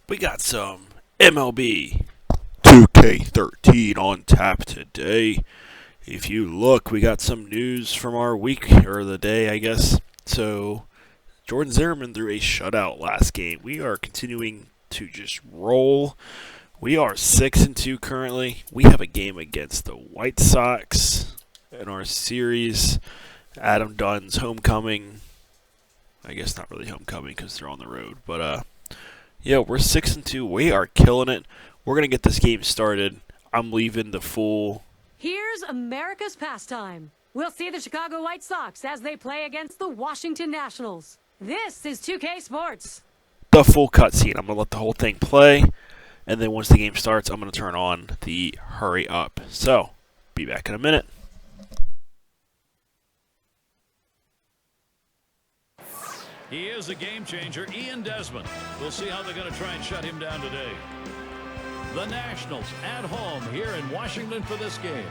We got some MLB 2K13 on tap today. If you look, we got some news from our week, or the day, I guess. So, Jordan Zimmerman threw a shutout last game. We are continuing to just roll. We are 6-2 currently. We have a game against the White Sox in our series. Adam Dunn's homecoming. I guess not really homecoming because they're on the road. But, yeah, we're 6-2. We are killing it. We're going to get this game started. I'm leaving the full. Here's America's pastime. We'll see the Chicago White Sox as they play against the Washington Nationals. This is 2K Sports. The full cutscene. I'm going to let the whole thing play. And then once the game starts, I'm going to turn on the hurry up. So, be back in a minute. He is a game changer, Ian Desmond. We'll see how they're going to try and shut him down today. The Nationals at home here in Washington for this game.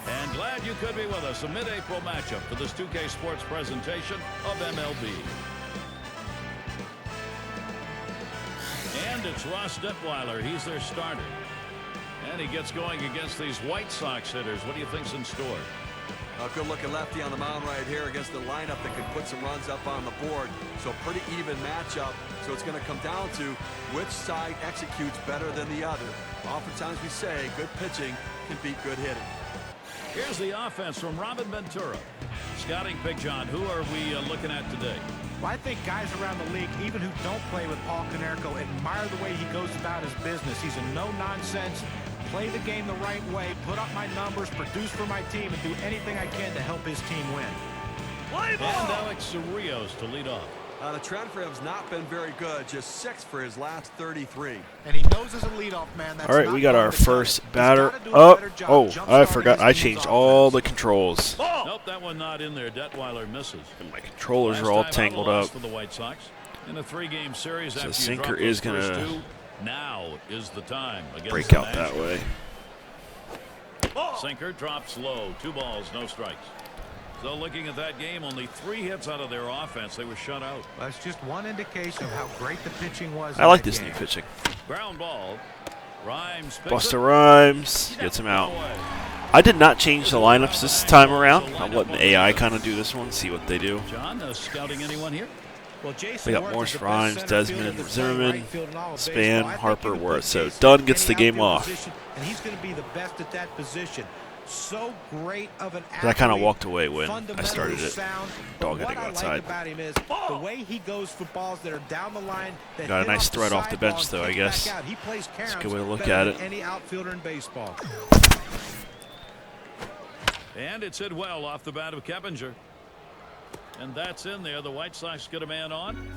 And glad you could be with us. A mid-April matchup for this 2K Sports presentation of MLB. And it's Ross Detwiler. He's their starter. And he gets going against these White Sox hitters. What do you think's in store? A good-looking lefty on the mound right here against the lineup that can put some runs up on the board. So pretty even matchup. So it's going to come down to which side executes better than the other. Oftentimes we say good pitching can beat good hitting. Here's the offense from Robin Ventura. Scouting pick, John. Who are we looking at today? Well, I think guys around the league, even who don't play with Paul Konerko, admire the way he goes about his business. He's a no-nonsense, play the game the right way, put up my numbers, produce for my team, and do anything I can to help his team win. And Alex Rios to lead off. The trend for him has not been very good. Just 6 for his last 33. And he knows as a leadoff man. That's All right, we got our first batter up. Oh, I forgot. I changed all the controls. Nope, that one not in there. Detwiler misses. And my controllers are all tangled up. For the White Sox in a 3-game series. So after sinker you drop is those going first to two, now is the time against break the out that Nationals. way. Sinker drops low. 2 balls, no strikes. So looking at that game, only 3 hits out of their offense. They were shut out. That's just one indication of how great the pitching was. I like this new pitching. Ground ball. Rhymes. Buster Rhymes gets him out. I did not change the lineups this time around. I'm letting the AI kind of do this one, see what they do. John, scouting anyone here? Well, We got Morse, Rhymes, Desmond, Zimmerman, Span, Harper, Worth. So Dunn gets the game off. And he's going to be the best at that position. So great of an I kind of walked away when I fundamentally started it. sound. Dog But heading what outside. I like about him is the way he goes for balls that are down the line. That Got a hit nice off the threat off the sideball bench, and though, I kick guess. back out. He plays That's a good caroms way to look better at than it. any outfielder in baseball. And it's hit well off the bat of Keppinger. And that's in there. The White Sox get a man on.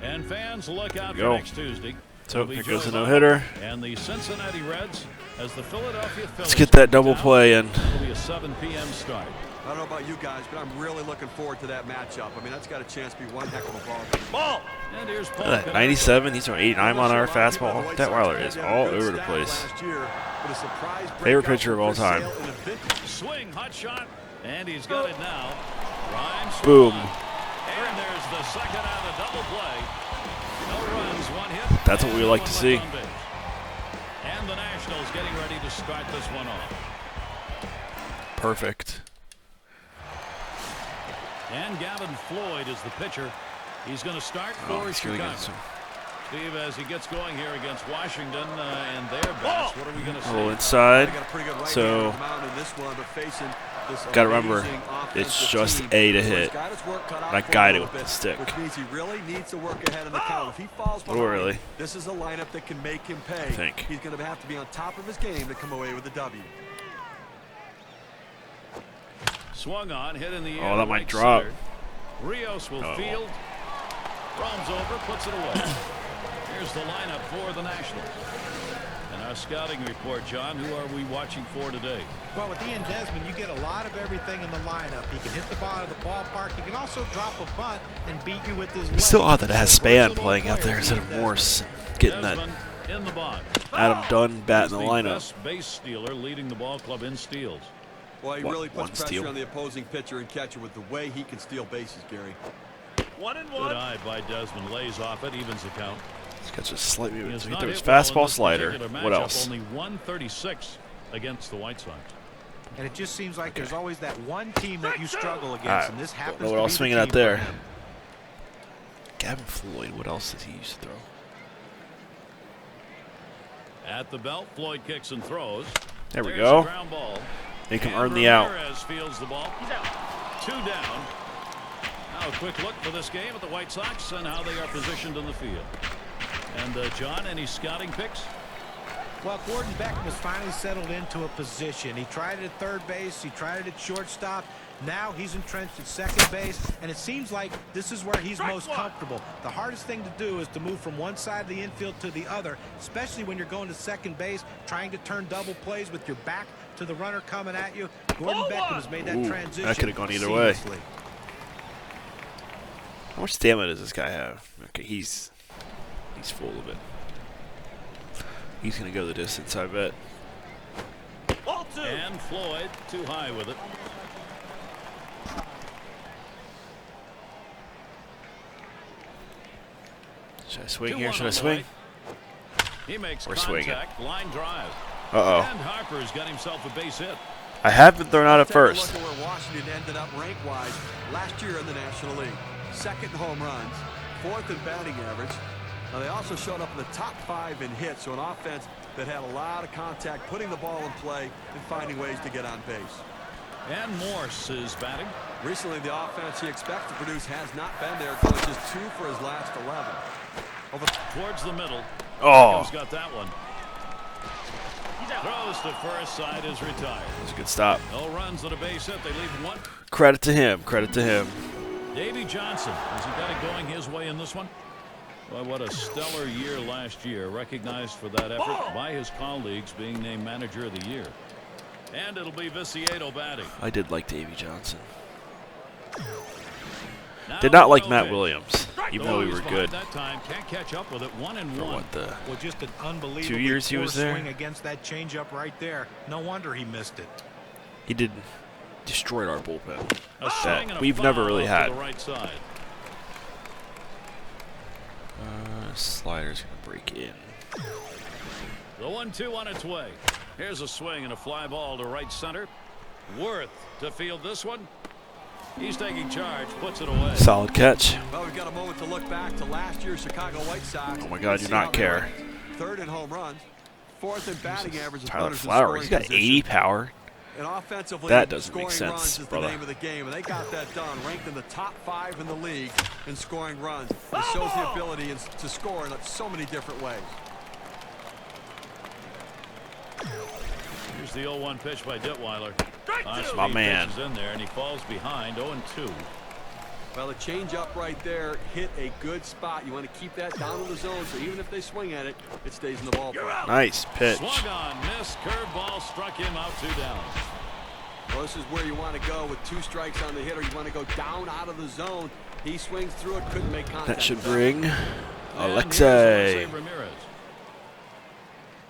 And fans look out for next Tuesday. So here goes a no-hitter. And the Cincinnati Reds as the Philadelphia Phillips. Let's get that double play in. It'll be a 7 p.m. start. I don't know about you guys, but I'm really looking forward to that matchup. I mean, that's got a chance to be one heck of a ball. And here's Paul Look at that, 97. He's on 89 on our fastball. Detwiler is all over the place. Favorite pitcher of all time. Swing, hot shot, and he's got it now. Rhymes. Boom. And there's the second out of double play. No runs, 1 hit. That's what we like to see. And the Nationals getting ready to start this one off. Perfect. And Gavin Floyd is the pitcher. He's going to start for Chicago. Steve, as he gets going here against Washington and their bats, what are we going to see? A little inside. So, got to remember, it's just A to hit. Not guide it with the stick. Which means he really needs to work ahead in the count. If he falls behind, really. This is a lineup that can make him pay. I think. He's going to have to be on top of his game to come away with a W. Swung on, hit in the air. Oh, that might drop. Rios will field. Roams over, puts it away. Here's the lineup for the Nationals. And our scouting report, John, who are we watching for today? Well, with Ian Desmond, you get a lot of everything in the lineup. He can hit the ball out of the ballpark. He can also drop a bunt and beat you with his legs. Still odd that it has Span playing out there instead of Morse. Getting that in the box. Adam Dunn bat in the lineup. Best base stealer leading the ball club in steals. Well, he really puts pressure on the opposing pitcher and catcher with the way he can steal bases, Gary. 1-1. Good eye by Desmond. Lays off it, evens the count. This guy's just slightly He moving. has So he not threw his hit well in fastball, this slider. particular What matchup, else? Only 136 against the White Sox. And it just seems like there's always that one team that you struggle against, and this Don't happens know to what be else the swinging team out there. for him. Gavin Floyd. What else does he used to throw? At the belt, Floyd kicks and throws. There we There's go. a ground ball. They can And earn the out. Ramirez fields the ball. He's out. 2 down. Now a quick look for this game at the White Sox and how they are positioned in the field. And John, any scouting picks? Well, Gordon Beckham has finally settled into a position. He tried it at third base. He tried it at shortstop. Now he's entrenched at second base, and it seems like this is where he's most comfortable. The hardest thing to do is to move from one side of the infield to the other, especially when you're going to second base, trying to turn double plays with your back to the runner coming at you. Gordon Beckham has made that transition. That could have gone either way. seamlessly. How much stamina does this guy have? Okay, he's full of it. He's going to go the distance, I bet. And Floyd too high with it. Should I swing 2-1 here? Should I on the swing? way. He makes We're swinging. contact, line drive. Uh-oh. And Harper's got himself a base hit. I have been thrown out at Take first. a look at where Washington ended up rank-wise last year in the National League. Second in home runs, fourth in batting average. Now they also showed up in the top 5 in hits, so an offense that had a lot of contact, putting the ball in play and finding ways to get on base. And Morse is batting. Recently, the offense he expects to produce has not been there, going just 2 for his last 11. Over towards the middle. Oh, He's got that one. Throws to first, side is retired. that's a good stop. No runs at a base hit. They leave 1. Credit to him. Credit to him. Davy Johnson, has he got it going his way in this one? Well, what a stellar year last year, recognized for that effort by his colleagues, being named Manager of the Year. And it'll be Viciedo batting. I did like Davy Johnson. Now Did not like the Matt pitch. Williams, even though we were Behind good. That time can't catch up with it. 1-1. For what the? Well, just an unbelievable 2 years he was there? swing against that changeup right there. No wonder he missed it. He did destroyed our bullpen. A swing That and a we've never foul really to had. the right side. Slider's gonna break in. The 1-2 on its way. Here's a swing and a fly ball to right center. Worth to field this one. He's taking charge, puts it away. Solid catch. Well, we've got a moment to look back to last year's Chicago White Sox. Oh my God, See do not how they care. ranked. Third in home runs, fourth in batting average. with Tyler runners in Flowers, scoring he's got position. 80 power. And offensively, That doesn't scoring make sense, runs is brother. the name of the game, and they got that done. Ranked in the top 5 in the league in scoring runs. It shows the ability to score in so many different ways. Here's the 0-1 pitch by Detwiler. My man. Pitches in there, and he falls behind 0-2. Well, the changeup right there hit a good spot. You want to keep that down in the zone, so even if they swing at it, it stays in the ballpark. Nice pitch. Swung on, missed, curveball, struck him out 2 down. Well, this is where you want to go with 2 strikes on the hitter. You want to go down out of the zone. He swings through it, couldn't make contact. That should with bring And Alexei. here's Ramirez.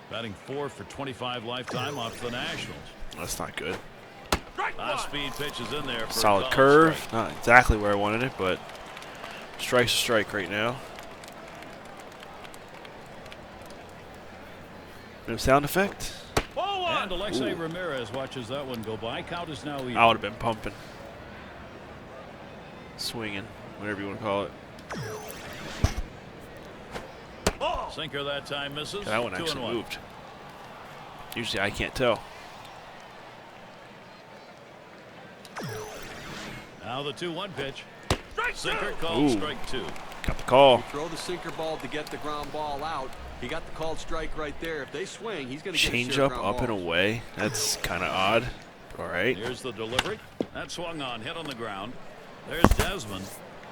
Batting 4 for 25 lifetime off the Nationals. That's not good. Last speed pitch is in there for a Solid called curve. strike. Not exactly where I wanted it, but strike's a strike right now. No sound effect. And Alexei Ramirez watches that one go by. Count is now even. I would have been pumping. Swinging, whatever you want to call it. Sinker that time misses. That one 2-1. actually moved. Usually I can't tell. Now the 2-1 pitch. Sinker called Ooh. strike 2. Got the call. Throw the sinker ball to get the ground ball out. He got the called strike right there. If they swing, he's going to get a Change share up of ground up and balls. away. That's kind of odd. All right. Here's the delivery. That swung on, hit on the ground. There's Desmond.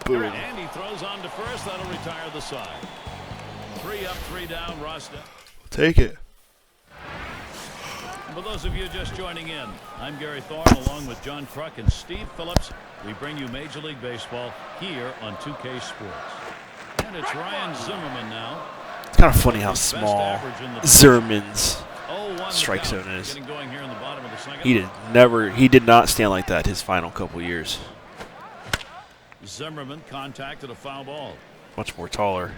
Boom. And he throws on to first. That'll retire the side. 3 up, 3 down. Ross down. Take it. For those of you just joining in, I'm Gary Thorne along with John Kruk and Steve Phillips. We bring you Major League Baseball here on 2K Sports. And it's Ryan Zimmerman now. It's kind of funny how small Zimmerman's 0-1 strike the count. zone is. Getting going here in the bottom of the second. He did not stand like that his final couple years. Zimmerman contacted a foul ball. Much more taller.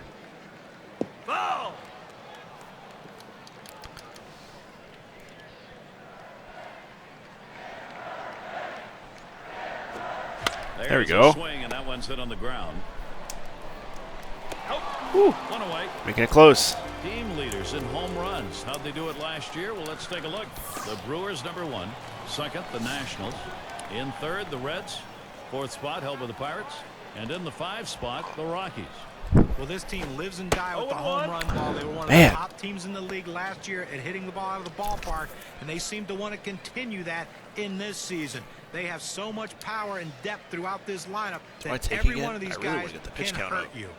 There we go. Swing, and that one's hit on the ground. Woo. One away. Making it close. Team leaders in home runs. How'd they do it last year? Well, let's take a look. The Brewers, #1. Second, the Nationals. In third, the Reds. Fourth spot held by the Pirates. And in the 5 spot, the Rockies. Well, this team lives and dies with the home run ball. They were one of Man. the top teams in the league last year at hitting the ball out of the ballpark, and they seem to want to continue that in this season. They have so much power and depth throughout this lineup I that take every again? one of these I really wanna guys get the pitch can count hurt up. you.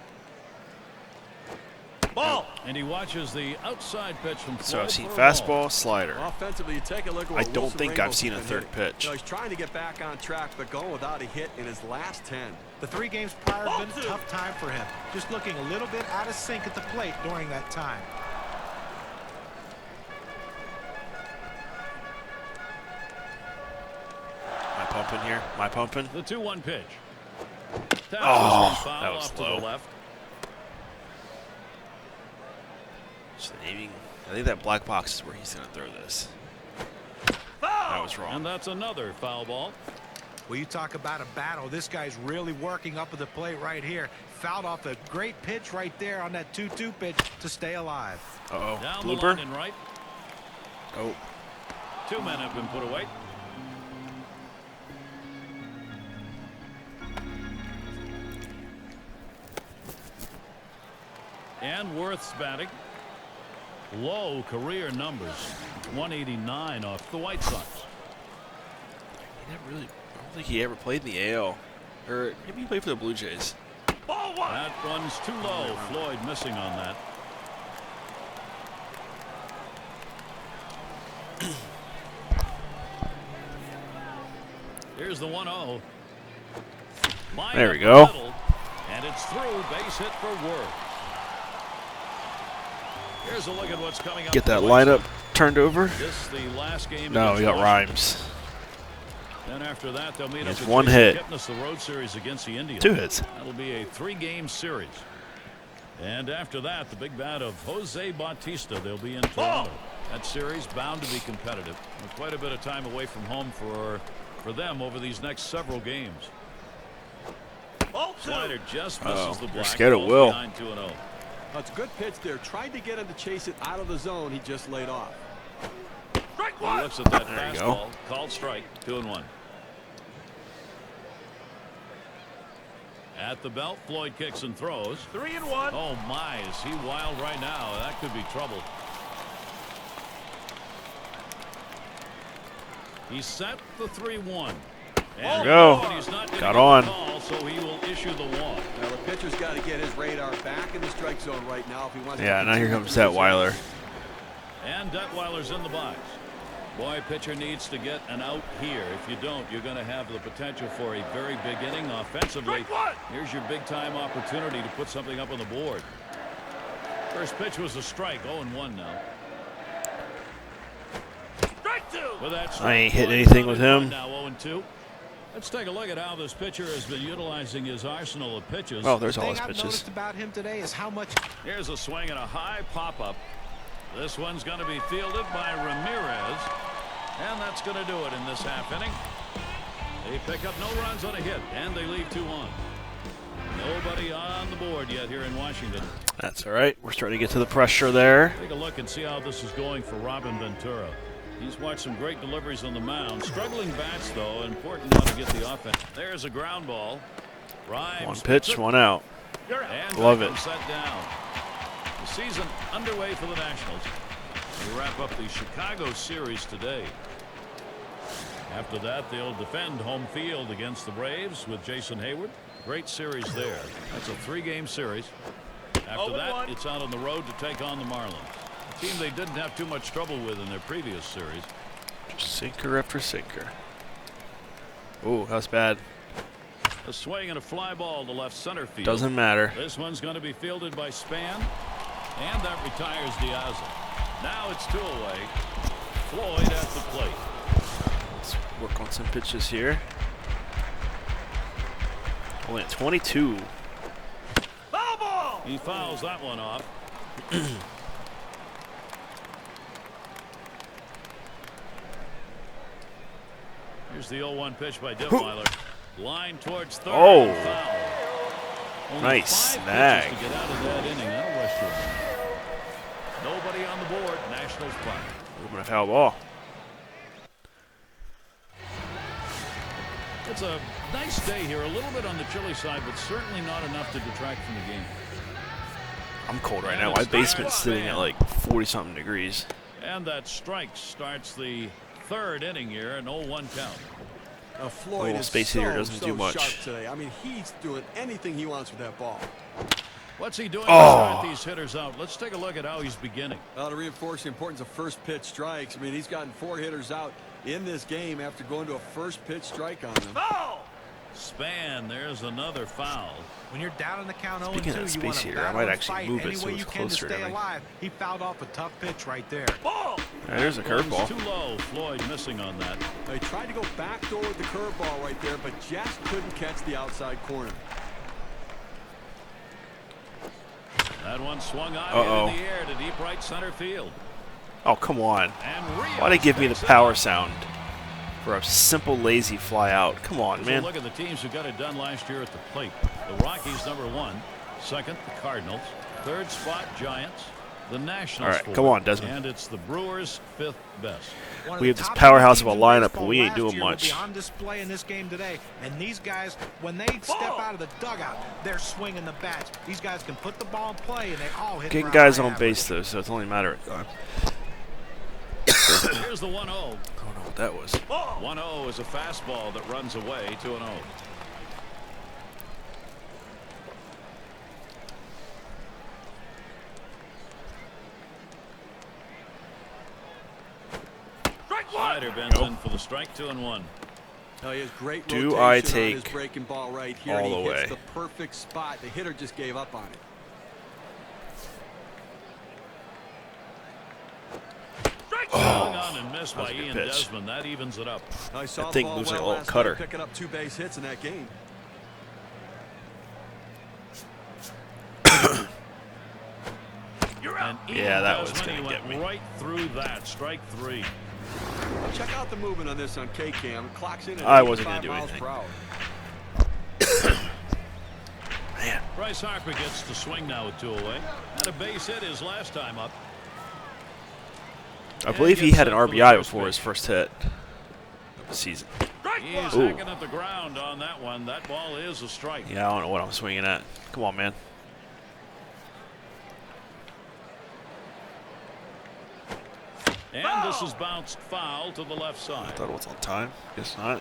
Ball. And he watches the outside pitch from So I've seen for a ball. fastball, slider. Offensively, you take a look at I what don't Wilson think I've Ramos seen has a been third hitting. pitch. You know, he's trying to get back on track, but going without a hit in his last 10. The 3 games prior have been a tough time for him, just looking a little bit out of sync at the plate during that time. Am I pumping here? Am I pumping? The 2-1 pitch. Oh, Foul that was off to low. the left. Just aiming. I think that black box is where he's going to throw this. That was wrong. And that's another foul ball. Well, you talk about a battle. This guy's really working up at the plate right here. Fouled off a great pitch right there on that 2-2 pitch to stay alive. Uh-oh. Down the line Blooper. and right. Oh. 2 men have been put away. And Worth's batting. Low career numbers. 189 off the White Sox. He never really, I don't think he ever played in the AL. Or maybe he played for the Blue Jays. That one's too low. Floyd missing on that. Here's the 1-0. There we go. And it's through. Base hit for Worth. Here's a look at what's coming up. Get for that the White lineup Sox. turned over. This the last game. No, against we got Washington. Rhymes. Then after that, they'll meet It's up with one Jason hit. Kipnis, the road series against the Indians. 2 hits. That'll be a 3-game series. And after that, the big bat of Jose Bautista. They'll be in Toronto. That series bound to be competitive. With quite a bit of time away from home for them over these next several games. Slider just misses the You're black. scared it will. 2-0. That's a good pitch there. Tried to get him to chase it out of the zone. He just laid off. He looks at that There you fastball. Called strike. 2-1. At the belt, Floyd kicks and throws. 3-1. Oh my, is he wild right now? That could be trouble. He set the 3-1. There we go. He's not gonna Got get on. the call, so he will issue the walk. Now, the pitcher's got to get his radar back in the strike zone right now if he wants to Yeah, now here continue comes to lose Detwiler. And Detwiler's in the box. Boy, pitcher needs to get an out here. If you don't, you're going to have the potential for a very big inning offensively. Here's your big-time opportunity to put something up on the board. First pitch was a strike. 0-1 now. With that strike, I ain't hitting Floyd anything is with on him. Now 0-2. Let's take a look at how this pitcher has been utilizing his arsenal of pitches. Oh, there's The all thing his I've pitches. noticed about him today is how much Here's a swing and a high pop-up. This one's going to be fielded by Ramirez. And that's going to do it in this half inning. They pick up no runs on a hit, and they leave 2 on. Nobody on the board yet here in Washington. That's all right. We're starting to get to the pressure there. Take a look and see how this is going for Robin Ventura. He's watched some great deliveries on the mound. Struggling bats, though. Important now to get the offense. There's a ground ball. Rhymes. One pitch, one out. And Love that it. one's set down. The season underway for the Nationals. They wrap up the Chicago series today. After that, they'll defend home field against the Braves with Jason Hayward. Great series there. That's a 3-game series. After that, it's out on the road to take on the Marlins. A team they didn't have too much trouble with in their previous series. Sinker after sinker. Ooh, that's bad. A swing and a fly ball to left center field. Doesn't matter. This one's going to be fielded by Span. And that retires Diaz. Now it's 2 away. Floyd at the plate. Let's work on some pitches here. Only at 22. He fouls that one off. Here's the 0-1 pitch by Detwiler. Line towards third. Oh. Foul. Only Nice 5 snag. pitches to get out of that inning. That'll rush you. Nobody on the board. Nationals play. Moving a foul ball. It's a nice day here. A little bit on the chilly side, but certainly not enough to detract from the game. I'm cold right now. My basement's sitting at like 40-something degrees. And that strike starts the third inning here, an 0-1 count. Floyd is space heater doesn't so do much. sharp today. I mean, he's doing anything he wants with that ball. What's he doing to Oh. start these hitters out? Let's take a look at how he's beginning. To reinforce the importance of first pitch strikes. I mean, he's gotten 4 hitters out in this game after going to a first pitch strike on them. Span, there's another foul. When you're down in the count 0-2, Speaking of you space want to heater, I battle might and actually fight move it any so way it's you can to closer to stay me. alive. He fouled off a tough pitch right there. There's a curveball. Too low. Floyd missing on that. He tried to go backdoor with the curveball right there, but just couldn't catch the outside corner. That one swung high Uh-oh. in the air to deep right center field. Oh, come on. And Rios Why'd they give me the picks it power up. sound for a simple, lazy fly out? Come on, So man. look at the teams who got it done last year at the plate. The Rockies #1, second the Cardinals, third spot Giants, the Nationals. All right, 4th, come on, Desmond. And it's the Brewers 5th best. One of We the have this top powerhouse of a teams in lineup, baseball but we ain't last doing year will much. be on display in this game today, and these guys, when they step out of the dugout, they're swinging the bats. These guys can put the ball in play, and they all hit. Getting around guys high on average. base, though, so it's only a matter of time. Here's the 1-0. I don't know what that was. 1-0 is a fastball that runs away, 2-0. Slider bends in for the strike, 2-1. He has great Do rotation I on take his breaking ball right here. all He the hits way? the perfect spot. The hitter just gave up on it. Swung on and missed That was by a good Ian pitch. Desmond. That evens it up. I saw That the thing ball moves like a well little last cutter. night, picking up 2 base hits in that game. And Ian Yeah, that was Desmond, gonna he get went me. right through that. Strike 3. Check out the movement on this on K-Cam. It clocks in at I wasn't 85 gonna do miles anything. per hour. Man. Bryce Harper gets the swing now with 2 away. Had a base hit his last time up. I believe he had an RBI before his first hit of the season. He's Ooh. hacking at the ground on that one. That ball is a strike. Yeah, I don't know what I'm swinging at. Come on, man. And this is bounced foul to the left side. Thought it was on time. Guess not.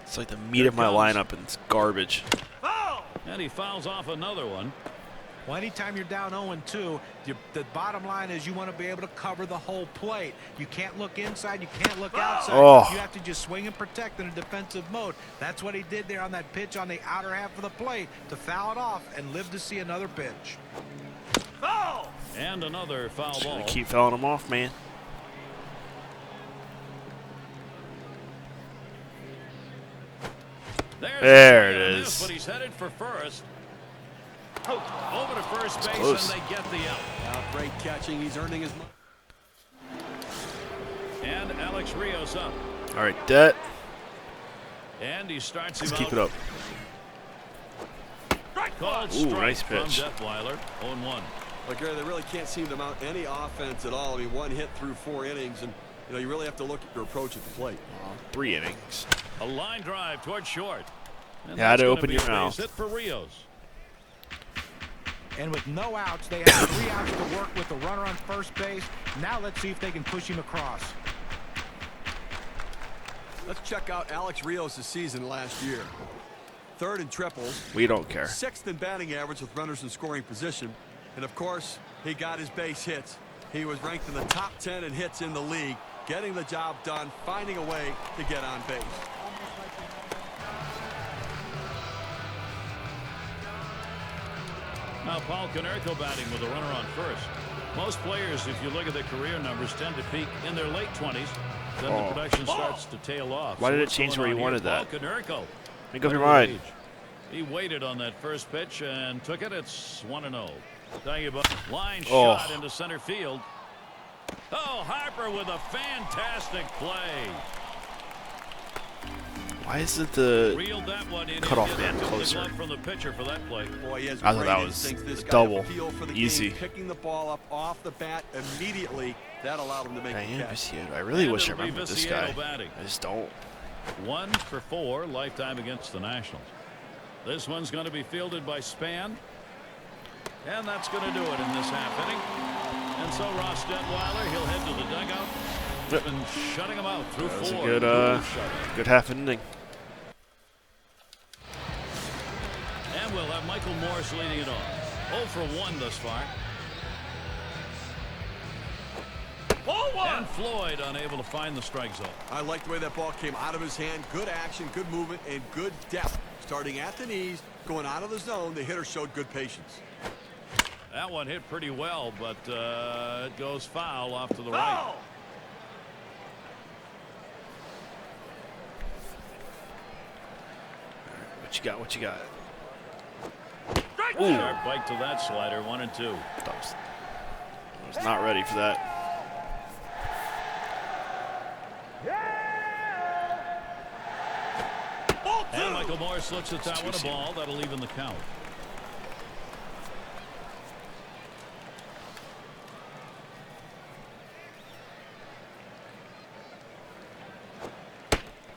It's like the meat Here of my comes. lineup, and it's garbage. And he fouls off another one. Well, anytime you're down 0-2, the bottom line is you want to be able to cover the whole plate. You can't look inside. You can't look outside. Oh. You have to just swing and protect in a defensive mode. That's what he did there on that pitch on the outer half of the plate to foul it off and live to see another pitch. And another foul Just ball. gonna keep fouling them off, man. There's There a swing it on this, is. But he's headed for first. Over to first base, close. and they get the out. Great catching. He's earning his money. And Alex Rios up. All right, Det. And he starts him Let's keep out. it up. Called Ooh, strike nice from pitch. Detwiler, 0-1. Like, Gary, they really can't seem to mount any offense at all. I mean, 1 hit through 4 innings, and you really have to look at your approach at the plate. 3 innings. A line drive towards short. And You had that's to gonna open be your a base mouth. hit for Rios. And with no outs, they have 3 outs to work with the runner on first base. Now let's see if they can push him across. Let's check out Alex Rios' season last year. 3rd in triples, We don't care. 6th in batting average with runners in scoring position. And, of course, he got his base hits. He was ranked in the top 10 in hits in the league, getting the job done, finding a way to get on base. Now Paul Konerko batting with a runner on first. Most players, if you look at their career numbers, tend to peak in their late 20s. Then the production starts to tail off. Why did it what's change going where on you wanted here? that? Paul Konerko. Make up your Under mind. age. He waited on that first pitch and took it. It's 1-0. Tell you about line shot into center field. Oh, Harper with a fantastic play. Why isn't the Reeled that one in. cutoff man Took the closer? glove from the pitcher for that play. Boy, he has I thought great that was instincts. This a guy, double. feel for the Easy. game, picking the ball up off the bat immediately. That allowed him to make the Diane catch. Viciato. I really And wish I it'll be remembered this Viciato guy. batting. I just don't. 1 for 4 lifetime against the Nationals. This one's going to be fielded by Span. And that's going to do it in this half inning. And so Ross Detwiler, he'll head to the dugout. He's been shutting him out through That was 4. a good half inning. And we'll have Michael Morse leading it off. 0 for 1 thus far. And Floyd unable to find the strike zone. I like the way that ball came out of his hand. Good action, good movement, and good depth. Starting at the knees, going out of the zone, the hitter showed good patience. That one hit pretty well, but it goes foul off to the right. What you got? What you got? Sharp bite to that slider. 1 and 2. I was not ready for that. And Michael Morse looks at that one, a ball. That'll even the count.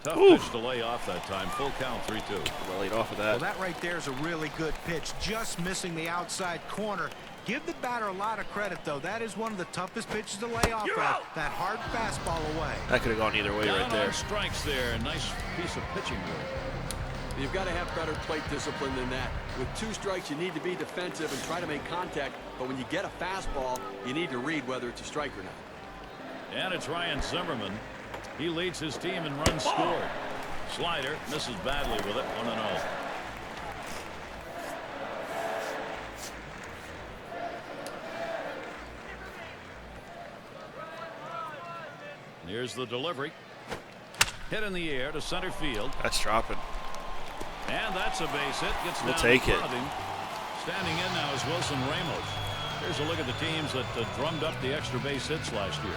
Tough pitch to lay off that time. Full count, 3-2. Well laid off of Well, that. that right there is a really good pitch. Just missing the outside corner. Give the batter a lot of credit, though. That is one of the toughest pitches to lay off at. That hard fastball away. That could have gone either way right Down there. on strikes there. Nice piece of pitching work. You've got to have better plate discipline than that. With 2 strikes, you need to be defensive and try to make contact. But when you get a fastball, you need to read whether it's a strike or not. And it's Ryan Zimmerman. He leads his team in runs scored. Slider misses badly with it. 1-0. Here's the delivery. Hit in the air to center field. That's dropping. And that's a base hit. Gets We'll down take in it. front of him. Standing in now is Wilson Ramos. Here's a look at the teams that drummed up the extra base hits last year.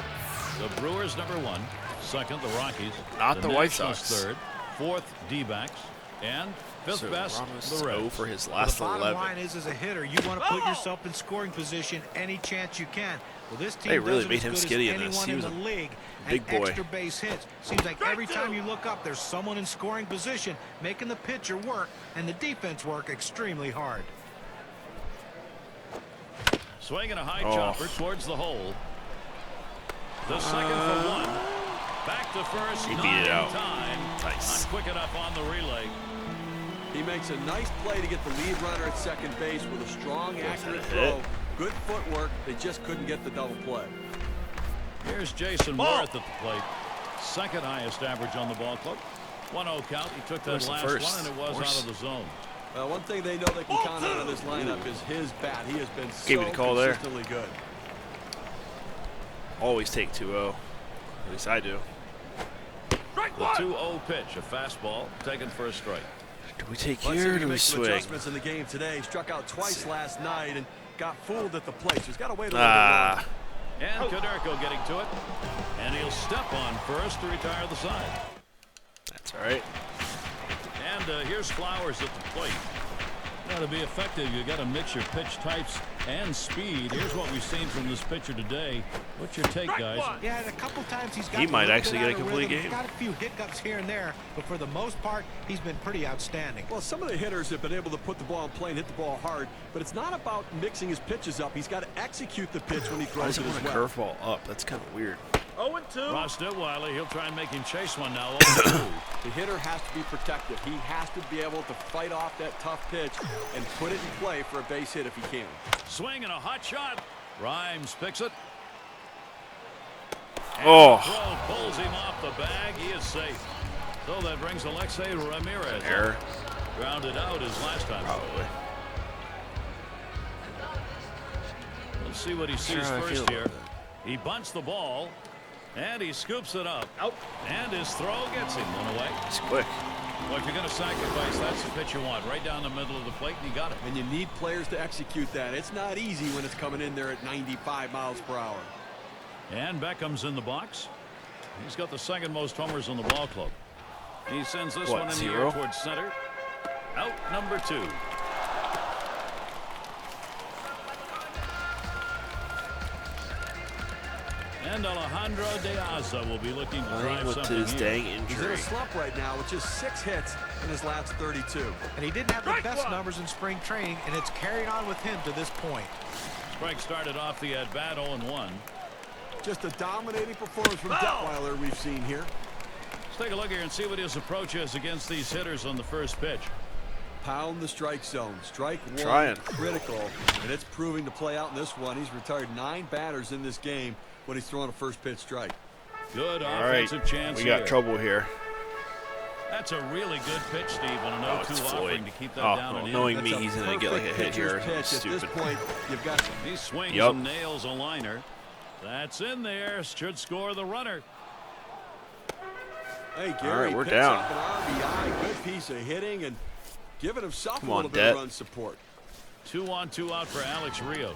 The Brewers #1, second the Rockies, Not the White Nationals Sox. third, fourth D-backs, and fifth So best Ramos the 0 Reds. for his The last bottom 11. line is, as a hitter, you want to put yourself in scoring position any chance you can. Well, this team They really does it made as him good as skiddy in this. anyone He was in a the league. big And boy. extra base hits. Seems like every time you look up, there's someone in scoring position making the pitcher work and the defense work extremely hard. Swinging a high Oh. chopper towards the hole. The second for 1. Back to first. He Not beat it in out. time. Nice. Not quick enough on the relay. He makes a nice play to get the lead runner at second base with a strong, accurate hit. throw. Good footwork. They just couldn't get the double play. Here's Jason Worth at the plate. Second highest average on the ball club. 1-0 count. He took that Where's the last first? one, and it was Morse. out of the zone. One thing they know they can count on in this lineup is his bat. He has been Gave so me the call there. consistently good. Always take 2-0. At least I do. The 2-0 pitch, a fastball taken for a strike. Do we take Let's see here if or he do we makes some swing? adjustments in the game today. He struck out twice last night and got fooled at the plate. So he's got to wait a little bit longer. And Konerko getting to it. And he'll step on first to retire the side. That's all right. And here's Flowers at the plate. Now, to be effective, you got to mix your pitch types and speed. Here's what we've seen from this pitcher today. What's your take, guys? Yeah, and a couple times he's got He a might little actually bit get a out of complete rhythm. game. Got a few hiccups here and there, but for the most part, he's been pretty outstanding. Well, some of the hitters have been able to put the ball in play and hit the ball hard, but it's not about mixing his pitches up. He's got to execute the pitch when he Why throws does he it want as a well. curveball up? That's kind of weird. Ross Detwiler, he'll try and make him chase one now. 0-2. The hitter has to be protective. He has to be able to fight off that tough pitch and put it in play for a base hit if he can. Swing and a hot shot. Rhymes picks it. And Oh. the throw pulls him off the bag. He is safe. So that brings Alexei Ramirez. Error. Grounded out his last time. Probably. Let's see what he sees Sure how I feel first about here. that. He bunts the ball, and he scoops it up. Out. And his throw gets him one away. It's quick. Well, if you're going to sacrifice, that's the pitch you want. Right down the middle of the plate, and he got it. And you need players to execute that. It's not easy when it's coming in there at 95 miles per hour. And Beckham's in the box. He's got the second most homers in the ball club. He sends this What, one in the 0? air towards center. Out number 2. And Alejandro De Aza will be looking to drive with something his here. dang He's in injury. a slump right now with just 6 hits in his last 32. And he didn't have the best numbers in spring training, and it's carried on with him to this point. Strike started off the at-bat 0-1. Just a dominating performance from Detwiler we've seen here. Let's take a look here and see what his approach is against these hitters on the first pitch. Pound the strike zone. Strike 1 Trying. critical, and it's proving to play out in this one. He's retired 9 batters in this game when he's throwing a first pitch strike. Good All right, offensive chance we here. got trouble here. That's a really good pitch, Steve, on an Oh, 0-2 it's offering Floyd. to keep that Oh, down well, and knowing in. me, he's going to get like a hit Perfect here. pitcher's pitch. At Stupid. this point, you've got He swings Yup. and nails a liner. That's in there. Should score the runner. Hey, All Gary right, we're picks down. up an RBI, good piece of hitting, and giving himself Come a little on, bit of Det. run support. 2 on, 2 out for Alex Rios.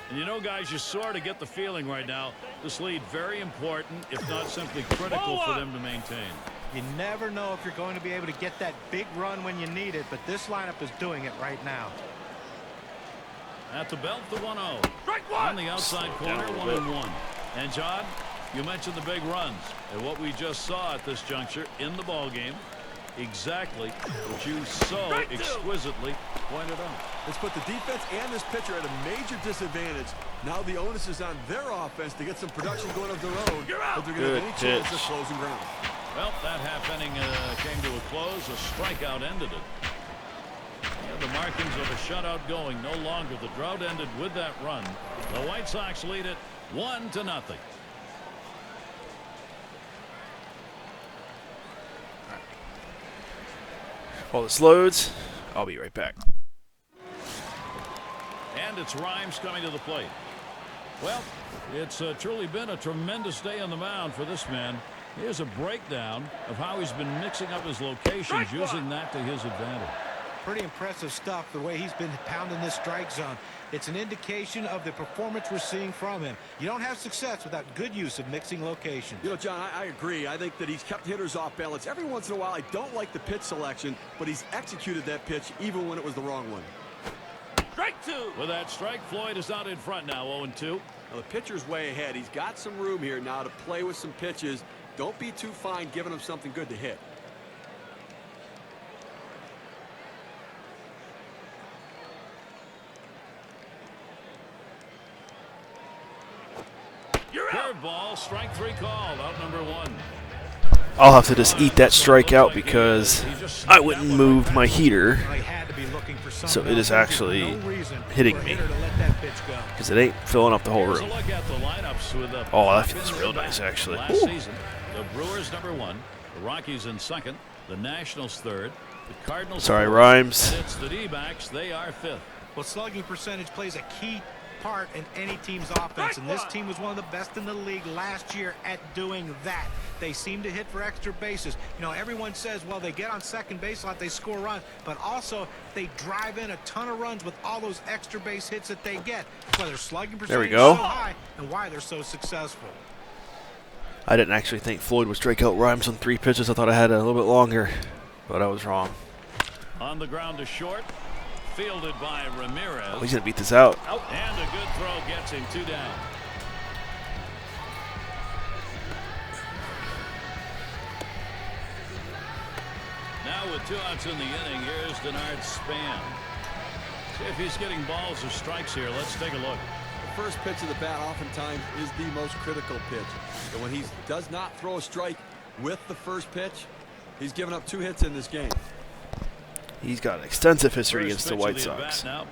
And you know, guys, you sort of get the feeling right now this lead very important, if not simply critical for them to maintain. You never know if you're going to be able to get that big run when you need it, but this lineup is doing it right now. At the belt, the 1-0. On the outside corner, 1-1. And John, you mentioned the big runs, and what we just saw at this juncture in the ball game. Exactly what you so exquisitely pointed out. It's put the defense and this pitcher at a major disadvantage. Now the onus is on their offense to get some production going of their own, if they're going to have any chance of closing ground. Well, that half inning came to a close. A strikeout ended it. Yeah, the markings of a shutout going no longer. The drought ended with that run. The White Sox lead it 1-0. While this loads, I'll be right back. And it's Rhymes coming to the plate. Well, it's truly been a tremendous day on the mound for this man. Here's a breakdown of how he's been mixing up his locations, using that to his advantage. Pretty impressive stuff, the way he's been pounding this strike zone. It's an indication of the performance we're seeing from him. You don't have success without good use of mixing locations. You know, John, I agree. I think that he's kept hitters off balance. Every once in a while, I don't like the pitch selection, but he's executed that pitch even when it was the wrong one. Strike 2. With that strike, Floyd is out in front now, 0-2. Now, the pitcher's way ahead. He's got some room here now to play with some pitches. Don't be too fine giving him something good to hit. Curveball, strike 3 called, out number 1. I'll have to just eat that strikeout because I wouldn't move my heater, Well, he had to be looking for so something it is else. actually No reason hitting for a me hitter to let that pitch go. because it ain't filling up the whole Here's a room. look at the lineups with the Oh, that Falcons feels real in nice, back. actually. Last Ooh. season, the Brewers number 1, the Rockies in second, the Nationals third, the Cardinals Sorry, fourth, Rhymes. and it's the D-backs. They are 5th. Well, slugging percentage plays a key part in any team's offense, and this team was one of the best in the league last year at doing that. They seem to hit for extra bases. You know, everyone says, well, they get on second base a lot, they score runs, but also they drive in a ton of runs with all those extra base hits that they get. That's why their slugging There we percentage go. is so high and why they're so successful. I didn't actually think Floyd would strike out Rhymes on 3 pitches. I thought I had a little bit longer, but I was wrong. On the ground to short, fielded by Ramirez. Oh, he's going to beat this out. And a good throw gets him 2 down. Now with 2 outs in the inning, here's Denard Span. See if he's getting balls or strikes here. Let's take a look. The first pitch of the bat oftentimes is the most critical pitch. So when he does not throw a strike with the first pitch, he's given up 2 hits in this game. He's got an extensive history First against the pitch White of the at-bat Sox. now.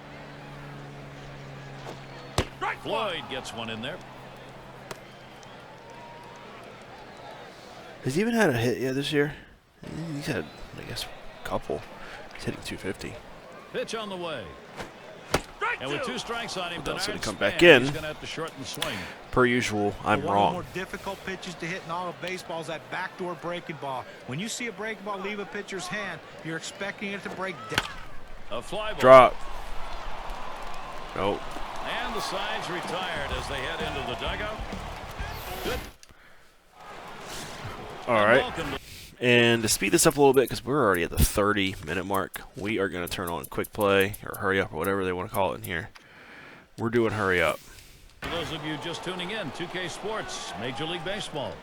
Floyd gets one in there. Has he even had a hit yet this year? He's had, I guess, a couple. He's hitting 250. Pitch on the way. And with 2 strikes on him, That's gonna Denard come back Span, in. He's going to have to shorten the swing. Per usual, I'm One of the wrong. more difficult pitches to hit in all of baseball is that backdoor breaking ball. When you see a breaking ball leave a pitcher's hand, you're expecting it to break down. A fly ball. Drop. Nope. And the sides retired as they head into the dugout. Good. All right. Welcome to And to speed this up a little bit, because we're already at the 30-minute mark, we are going to turn on quick play, or hurry up, or whatever they want to call it in here. We're doing hurry up. For those of you just tuning in, 2K Sports, Major League Baseball.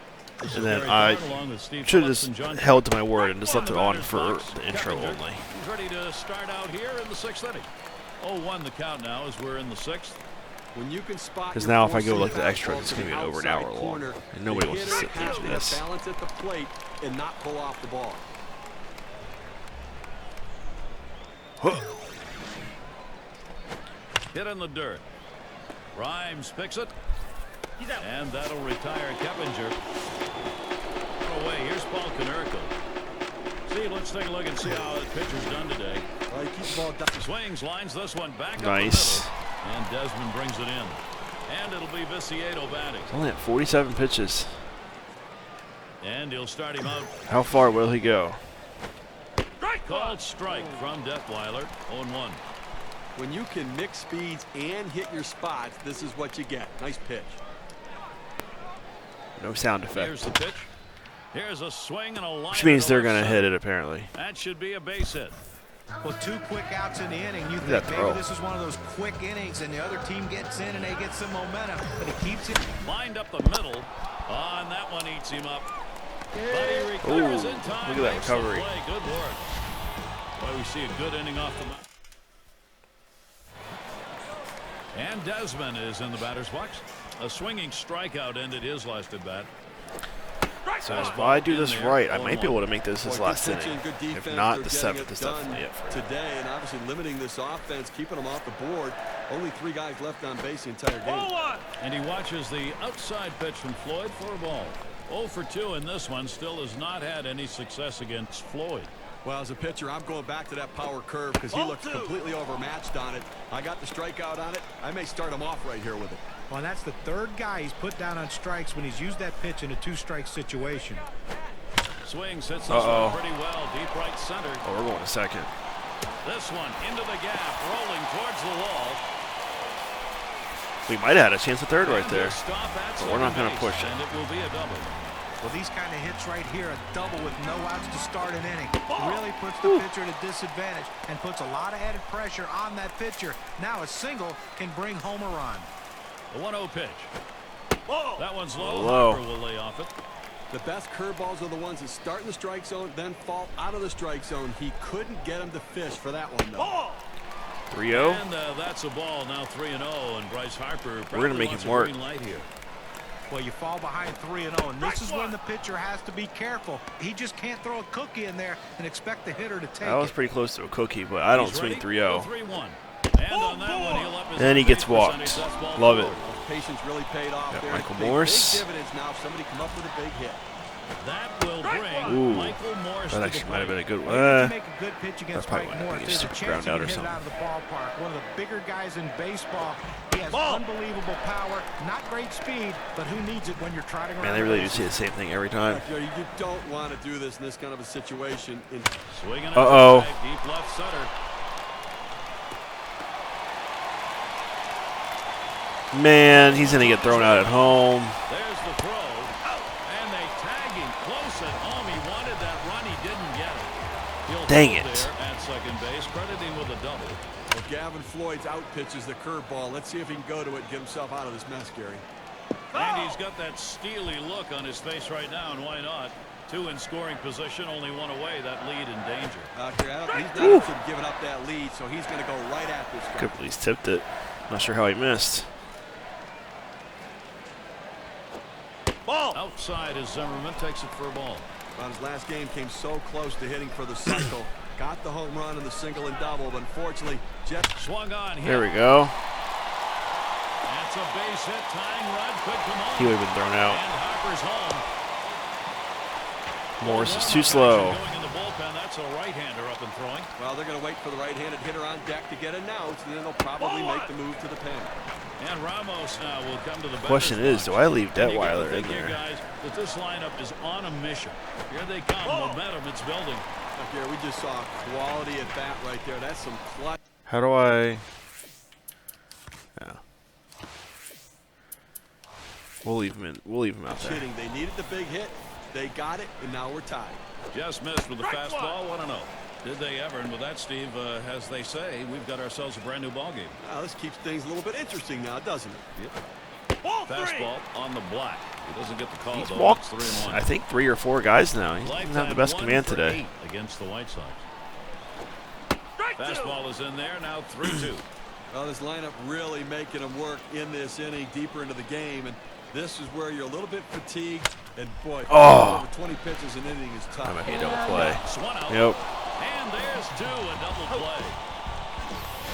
This And is then Gary I Thorne along with Steve should have Phillips just and John held Kruk. to my word and just left it One on of the for batter's the intro box, only. He's ready to start out here in the 6th inning. 0-1 the count now as we're in the 6th. When you can spot Because your now if I go four-seam like the extra, fastball it's to going to the be over an outside hour long. corner, And nobody the wants to hitter sit has through to have this. balance at the plate and not pull off the ball. Hit in the dirt. Rhymes picks it. And that'll retire Keppinger. Away. Here's Paul Konerko. See, let's take a look and see how the pitcher's done today. Well, he keeps the ball down. Swings, lines this one back Nice. up the middle. And Desmond brings it in. And it'll be Viciedo batting. Only at 47 pitches. And he'll start him out. How far will he go? Called strike from Detwiler. 0-1. When you can mix speeds and hit your spots, this is what you get. Nice pitch. No sound Here's effect. the pitch. Here's a swing and a line. Which means they're going to hit it, apparently. That should be a base hit. Well, 2 quick outs in the inning. You that think throw. maybe this is one of those quick innings and the other team gets in and they get some momentum, but he keeps it. Lined up the middle. Oh, and that one eats him up. But he recovers in time. Look at that Makes the recovery. play. Good work. Boy, we see a good inning off the mound. And Desmond is in the batter's box. A swinging strikeout ended his last at bat. So if I do this right, I might be able to make this his last Good inning. pitching, good If defense, not, they're the getting 7th it is done definitely it for him. today, and obviously limiting this offense, keeping them off the board. Only 3 guys left on base the entire game. And he watches the outside pitch from Floyd for a ball. 0 for 2 in this one. Still has not had any success against Floyd. Well, as a pitcher, I'm going back to that power curve because he looks completely overmatched on it. I got the strikeout on it. I may start him off right here with it. Well, that's the 3rd guy he's put down on strikes when he's used that pitch in a 2-strike situation. Swings, hits this one pretty well. Deep right center. Oh, we're going to second. This one into the gap, rolling towards the wall. We might have had a chance at third right And there. he'll stop at But we're not second going to base, push it. And it will be a double. Well, these kind of hits right here, a double with no outs to start an inning, really puts the pitcher at a disadvantage and puts a lot of added pressure on that pitcher. Now a single can bring home a run. The 1-0 pitch. That one's low. Low. Harper will lay off it. The best curveballs are the ones that start in the strike zone, then fall out of the strike zone. He couldn't get him to fish for that one, though. 3-0. And that's a ball. Now 3-0, and Bryce Harper. We're gonna make wants it a work. green light here. Well, you fall behind 3-0, and this is when the pitcher has to be careful. He just can't throw a cookie in there and expect the hitter to take That was it. pretty close to a cookie, but I don't He's swing ready. 3-0. 3-1. And on that one, he'll up his And he gets on-base walked. percentage. That's ball Love 4. it. Patience really paid off Got there. Michael Big Morse. dividends now if somebody come up with a big hit. That will bring Ooh, Michael Morse that to actually the might have been plate. a good If one. you make a good pitch against probably Mike wouldn't Morris, have there's a used chance ground he out can or hit it something. out of the ballpark. One of the bigger guys in baseball. He has unbelievable power, not great speed, but who needs it when you're trotting around? Man, they really do the say the same thing every time. You don't want to do this in this kind of a situation. Swinging Uh-oh. outside, deep left center. Man, he's going to get thrown out at home. There's the throw. And they tag him close at home. He wanted that run. He didn't get it. He'll Dang hold it. there at second base. Credit him with a double. Well, Gavin Floyd's out pitches the curveball. Let's see if he can go to it and get himself out of this mess, Gary. And he's got that steely look on his face right now, and why not? 2 in scoring position, only 1 away. That lead in danger. He's not interested in giving up that lead, so he's going to go right at this guy. Could have at least tipped it. Not sure how he missed. Outside as Zimmerman takes it for a ball. Well, his last game came so close to hitting for the cycle. Got the home run and the single and double, but unfortunately, Jets Swung on. Hit. There we go. That's a base hit. Tying run could come on. He would have been thrown out. And Harper's home. Morris is One too action slow. Going in the bullpen. That's a right-hander up and throwing. Well, they're going to wait for the right-handed hitter on deck to get an out, and then they'll probably make the move to the pen. And Ramos now will come to the Question batter's is, do box. I leave And you Detwiler gotta in think here, there? guys, that this lineup is on a mission. Here they come. Momentum. It's building. Look here, we just saw quality at bat right there. That's some clutch. How do I... Yeah. We'll leave him in. We'll leave him out there. Hitting. They needed the big hit. They got it, and now we're tied. Just missed with the fastball. 1-0. Did they ever? And with that, Steve, as they say, we've got ourselves a brand new ball game. Well, this keeps things a little bit interesting now, doesn't it? Yep. Fastball on the block. He doesn't get the call. He's though. walked, It's 3-1. I think, 3 or 4 guys now. He doesn't have the best command today. 8 against the White Sox. Fastball is in there. Now 3-2. Well, this lineup really making them work in this inning, deeper into the game, and this is where you're a little bit fatigued. And boy, over 20 pitches an inning is tough. That might be a double play. Swung out. Yep. And there's 2, a double play.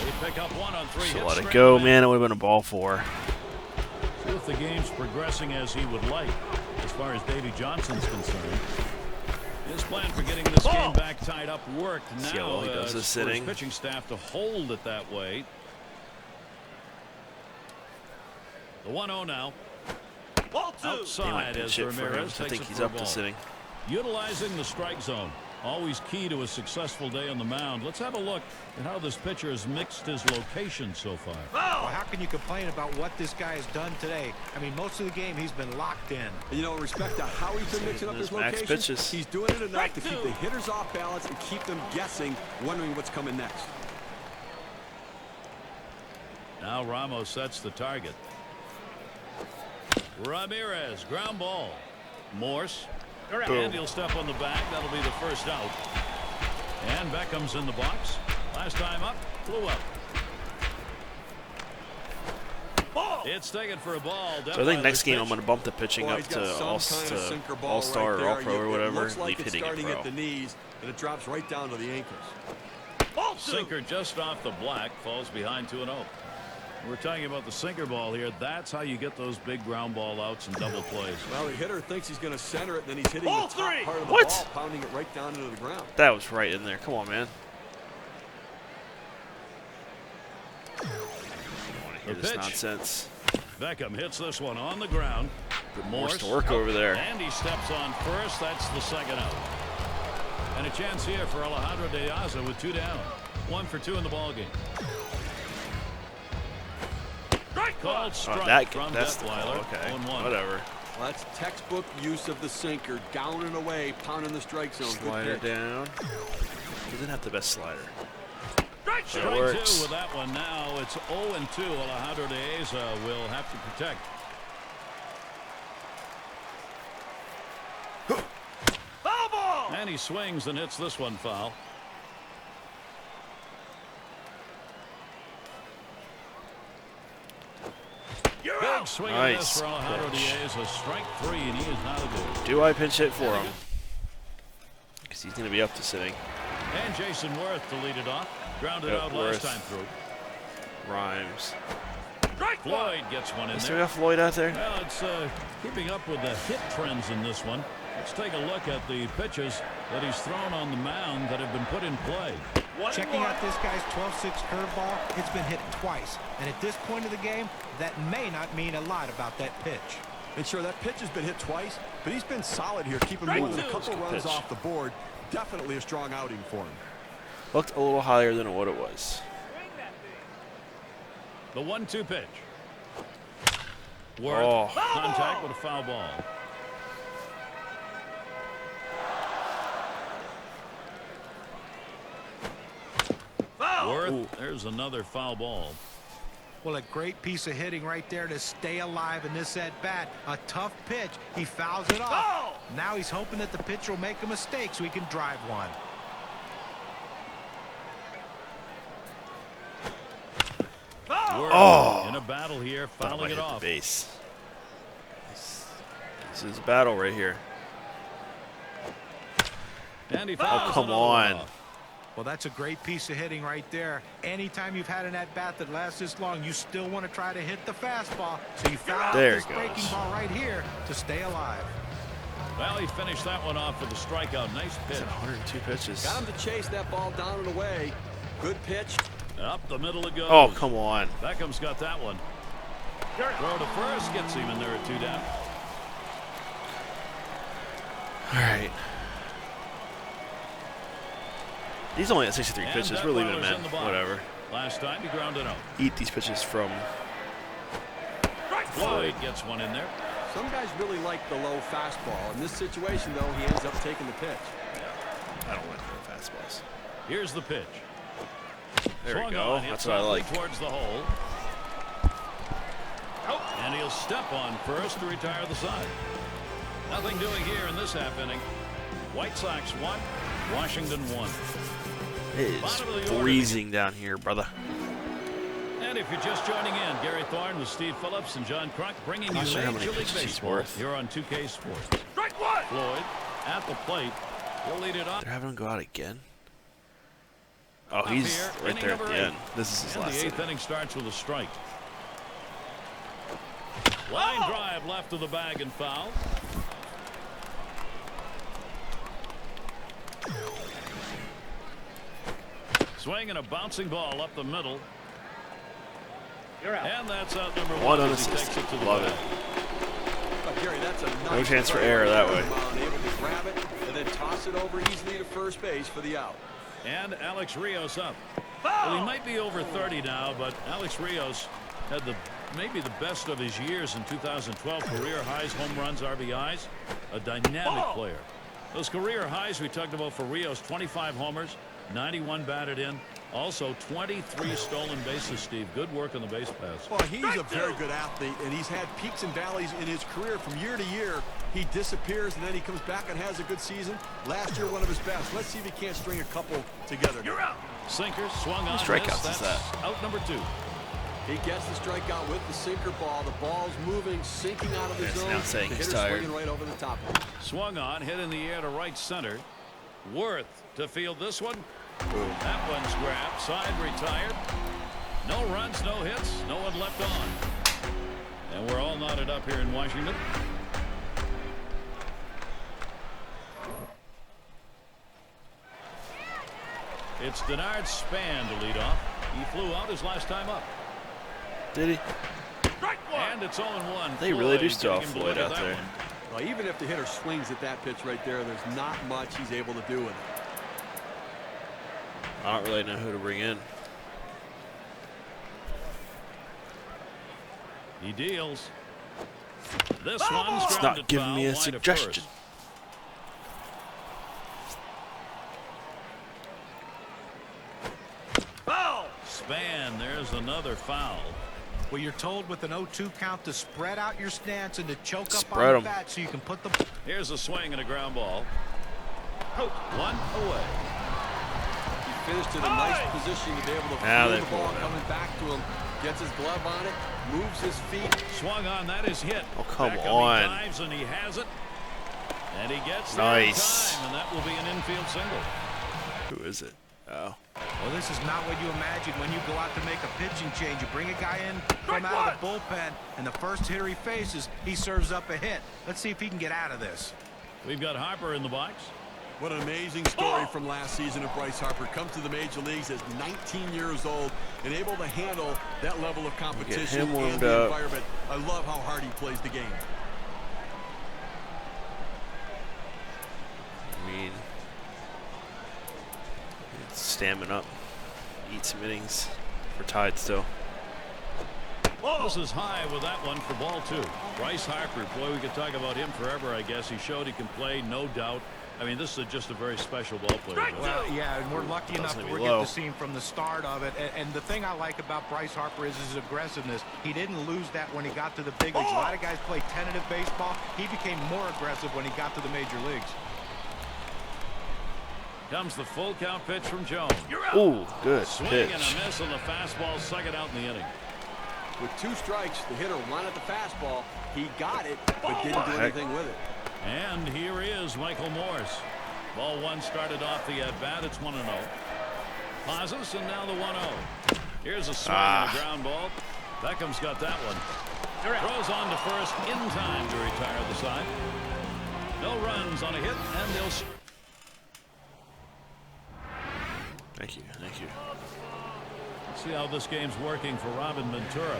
They pick up 1 on 3 hits. So let it go, man. It would have been a ball 4. See if the game's progressing as he would like, as far as Davey Johnson's concerned. His plan for getting this game back tied up worked. See how Now well he does this for his inning. pitching staff to hold it that way. The 1-0 now. Outside as Shit for him. Ramirez I takes think it he's for a up to ball. sitting. Utilizing the strike zone. Always key to a successful day on the mound. Let's have a look at how this pitcher has mixed his location so far. Well, how can you complain about what this guy has done today? I mean, most of the game he's been locked in. And, you know, in respect to how he's been mixing up his Max location, pitches. he's doing it enough to keep the hitters off balance and keep them guessing, wondering what's coming next. Now Ramos sets the target. Ramirez, ground ball. Morse. And he'll step on the bag. That'll be the first out. And Beckham's in the box. Last time up, flew up. It's taken for a ball. So I think next game I'm going to bump the pitching up to All-Star or All-Pro or whatever. Looks like Leave it's hitting starting it at the pro. knees, and it drops right down to the ankles. Sinker just off the black, falls behind 2-0. We're talking about the sinker ball here. That's how you get those big ground ball outs and double plays. Well, the hitter thinks he's going to center it, and then he's hitting the top part of the What? ball, pounding it right down into the ground. That was right in there. Come on, man. I don't want to hear The this pitch. nonsense. Beckham hits this one on the ground. Morse to work over there. And he steps on first. That's the second out. And a chance here for Alejandro De Aza with 2 down. 1 for 2 in the ballgame. Called strike from that's Detwiler. okay. 1-1. Whatever. Well, that's textbook use of the sinker, down and away, pounding the strike zone. Good Slider pitch. down. Doesn't have the best slider. Strike works. 2 with that one. Now it's 0-2. Alejandro De Aza will have to protect. Foul ball! And he swings and hits this one foul. Big swing on this for Alejandro De Aza. Strike 3, and he is not a good. Do I pinch hit for him? Because he's going to be up to sitting. And Jason Worth to lead it off. Grounded Yep, out Worth. last time through. Rhymes. Floyd gets one in Is there. there a Floyd out there? Well, it's keeping up with the hit trends in this one. Let's take a look at the pitches that he's thrown on the mound that have been put in play. Checking out this guy's 12-6 curveball, it's been hit twice. And at this point of the game, that may not mean a lot about that pitch. And sure, that pitch has been hit twice, but he's been solid here, keeping more than a couple runs pitch. off the board. Definitely a strong outing for him. Looked a little higher than what it was. The 1-2 pitch. Worth contact with a foul ball. Worth, there's another foul ball. Well, a great piece of hitting right there to stay alive in this at-bat. A tough pitch. He fouls it off. Now he's hoping that the pitcher will make a mistake so he can drive one. Worth in a battle here, Thought I fouling might it hit off. the base. This is a battle right here. And he fouls come another on. one off. Well, that's a great piece of hitting right there. Anytime you've had an at-bat that lasts this long, you still want to try to hit the fastball. So you foul out There this it goes. breaking ball right here to stay alive. Well, he finished that one off with a strikeout. Nice pitch. 102 pitches. Got him to chase that ball down and away. Good pitch. Up the middle it goes. Oh, come on. Beckham's got that one. Throw to first, gets him in there at 2 down. All right. He's only at 63 pitches. We're leaving him Detwiler's in. in the box. Whatever. Last time he grounded out. Eat these pitches from Floyd gets one in there. Some guys really like the low fastball. In this situation, though, he ends up taking the pitch. I don't like no fastballs. Here's the pitch. There we Swung go. on, hit That's what I softly like. towards the hole. And he'll step on first to retire the side. Nothing doing here in this half inning. White Sox 1, Washington 1. It Bottom of is the order. freezing down here, brother. And if you're just joining in, Gary Thorne with Steve Phillips and John Kruk bringing you Not sure how Major many League pitches he's Baseball worth. here on 2K Sports. Strike one! Floyd at the plate. He'll lead it off. They're having him go out again. Oh, he's here, right inning there at number the 8. end. This is his And last the 8th inning. inning starts with a strike. Line drive left of the bag and foul. Swing and a bouncing ball up the middle. And that's out number 1 as he takes it to the Love bag. But Gary, that's a nice No chance for play error that right way. there. Able to grab it and then toss it over easily to first base for the out. And Alex Rios up. Well, he might be over 30 now, but Alex Rios had maybe the best of his years in 2012. Career highs, home runs, RBIs. A dynamic player. Those career highs we talked about for Rios: 25 homers, 91 batted in, also 23 stolen bases. Steve, good work on the base pass. Well, he's a very good athlete, and he's had peaks and valleys in his career. From year to year, he disappears, and then he comes back and has a good season. Last year, one of his best. Let's see if he can't string a couple together. You're out. Sinker swung on. strikeouts That's is that? out number 2. He gets the strikeout with the sinker ball. The ball's moving, sinking out of the It's zone. now saying The he's hitter's tired. swinging right over the top. Swung on, hit in the air to right center. Worth to field this one. That one's grabbed. Side retired. No runs, no hits, no one left on. And we're all knotted up here in Washington. It's Denard Span to lead off. He flew out his last time up. Did he? And it's 0-1. They really do Floyd still have getting him to Floyd look at out that there. one. Well, even if the hitter swings at that pitch right there, there's not much he's able to do with it. I don't really know who to bring in. He deals. This one's It's grounded not giving foul me a wide of suggestion. first. Span, there's another foul. Well, you're told with an 0-2 count to spread out your stance and to choke up Spread on 'em. the bat so you can put the... Here's a swing and a ground ball. One away. He finished in a nice position to be able to Now feel they the pull ball it out. coming back to him. Gets his glove on it, moves his feet. Swung on, that is hit. Oh, come Back up, on. He dives and he has it. And he gets there Nice. in time, and that will be an infield single. Who is it? Oh. Well, this is not what you imagine when you go out to make a pitching change. You bring a guy in from out of the bullpen, and the first hitter he faces, he serves up a hit. Let's see if he can get out of this. We've got Harper in the box. What an amazing story from last season of Bryce Harper. Comes to the major leagues as 19 years old and able to handle that level of competition him warmed and the up. environment. I love how hard he plays the game. I mean, stamina up. Eat some innings. We're tied still. This is high with that one for ball 2. Bryce Harper, boy, we could talk about him forever, I guess. He showed he can play, no doubt. I mean, this is just a very special ball player. Well, yeah, and we're lucky enough Doesn't that be we're low. getting to see him from the start of it. And the thing I like about Bryce Harper is his aggressiveness. He didn't lose that when he got to the big leagues. A lot of guys play tentative baseball. He became more aggressive when he got to the major leagues. Comes the full count pitch from Jones. Ooh, good Swing pitch. and a miss on the fastball, second out in the inning. With 2 strikes, the hitter wanted the fastball. He got it, but didn't do anything with it. And here is Michael Morse. Ball 1 started off the at-bat. It's 1-0. Pauses, and now the 1-0. Here's a swing and a ground ball. Beckham's got that one. Throws on to first in time to retire the side. No runs on a hit, and they'll... Thank you. Thank you. See how this game's working for Robin Ventura.